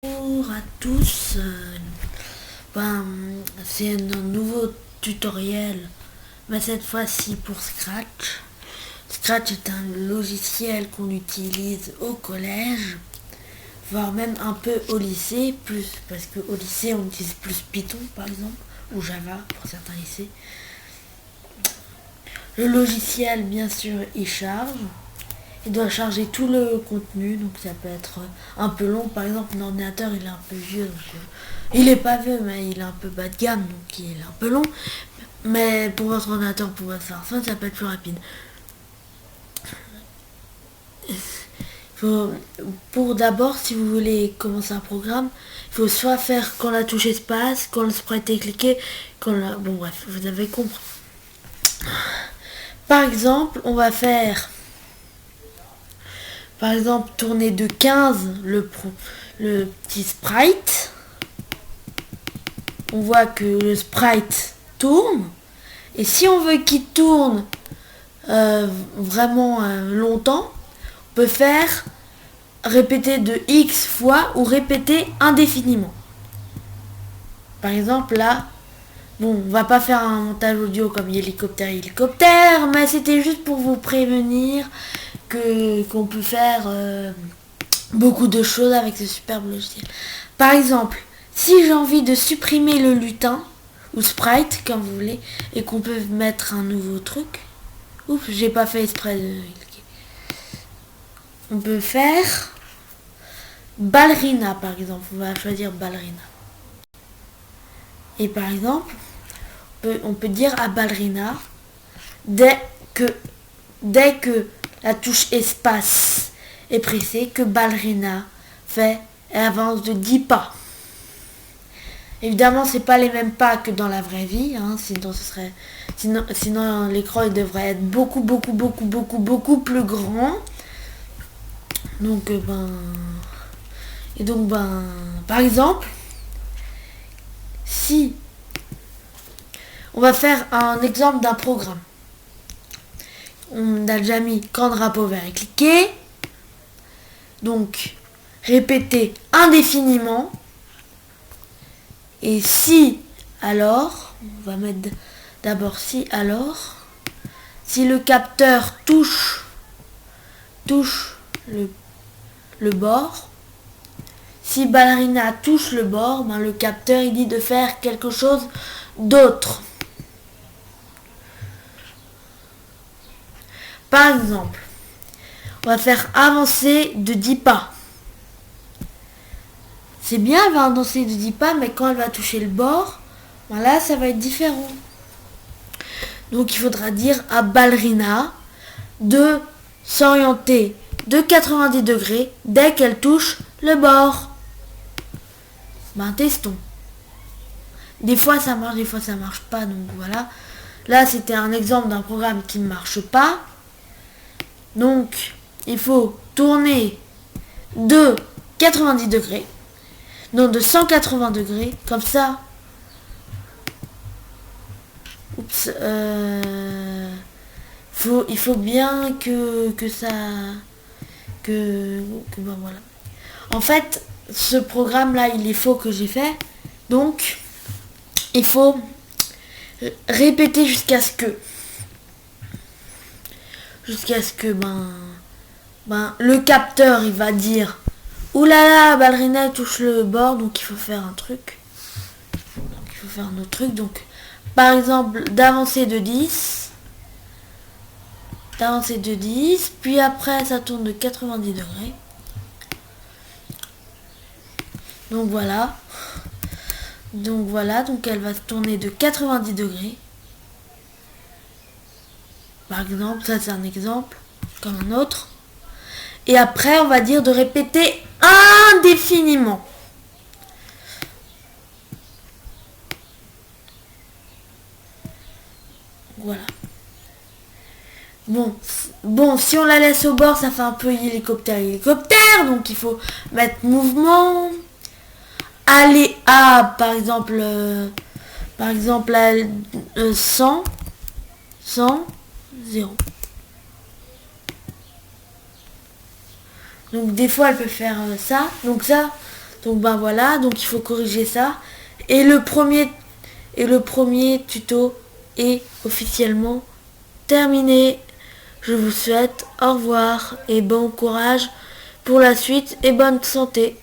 Bonjour à tous, c'est un nouveau tutoriel, mais cette fois-ci pour Scratch. Scratch est un logiciel qu'on utilise au collège, voire même un peu au lycée, parce qu'au lycée on utilise plus Python par exemple, ou Java pour certains lycées. Le logiciel bien sûr il charge. Il doit charger tout le contenu, donc ça peut être un peu long. Par exemple, mon ordinateur il est un peu vieux, donc il est pas vieux, mais il est un peu bas de gamme, donc il est un peu long. Mais pour votre ordinateur, pour votre smartphone, ça peut être plus rapide. Pour d'abord, si vous voulez commencer un programme, il faut soit faire quand la touche espace, quand le sprite est cliqué, bon bref, vous avez compris. Par exemple, on va faire tourner de 15 le petit sprite. On voit que le sprite tourne. Et si on veut qu'il tourne vraiment longtemps, on peut faire répéter de X fois ou répéter indéfiniment. Par exemple là, bon, on va pas faire un montage audio comme hélicoptère, mais c'était juste pour vous prévenir qu'on peut faire beaucoup de choses avec ce superbe logiciel. Par exemple, si j'ai envie de supprimer le lutin, ou sprite, comme vous voulez, et qu'on peut mettre un nouveau truc, oups, j'ai pas fait exprès de cliquer. On peut faire ballerina, par exemple. On va choisir ballerina. Et par exemple, on peut dire à ballerina, dès que la touche espace est pressée, que ballerina avance de 10 pas. Évidemment, c'est pas les mêmes pas que dans la vraie vie, hein, sinon l'écran il devrait être beaucoup plus grand. Donc par exemple, si on va faire un exemple d'un programme, on a déjà mis quand le drapeau vert est cliqué, donc répéter indéfiniment. Et si alors, on va mettre d'abord si alors, si le capteur touche le bord, si ballerina touche le bord, le capteur il dit de faire quelque chose d'autre. Par exemple, on va faire avancer de 10 pas. C'est bien, elle va avancer de 10 pas, mais quand elle va toucher le bord, là, ça va être différent. Donc, il faudra dire à ballerina de s'orienter de 90 degrés dès qu'elle touche le bord. Testons. Des fois, ça marche, des fois, ça marche pas. Donc, voilà. Là, c'était un exemple d'un programme qui ne marche pas. Donc, il faut tourner de 90 degrés. Non, de 180 degrés, comme ça. Oups, il faut bien que ça... voilà. En fait, ce programme-là, il est faux que j'ai fait. Donc, il faut répéter jusqu'à ce que le capteur, il va dire oulala, ballerina touche le bord, donc il faut faire un truc. Donc il faut faire un autre truc. Donc par exemple d'avancer de 10, puis après ça tourne de 90 degrés. Donc voilà, donc elle va se tourner de 90 degrés. Par exemple, ça c'est un exemple, comme un autre. Et après on va dire de répéter indéfiniment. Voilà. Bon, si on la laisse au bord, ça fait un peu hélicoptère, donc il faut mettre mouvement. Aller à, par exemple, à 100, 0. Donc des fois, elle peut faire ça. Donc ça, Donc ben voilà, donc il faut corriger ça. Et le premier tuto est officiellement terminé. Je vous souhaite au revoir et bon courage pour la suite et bonne santé.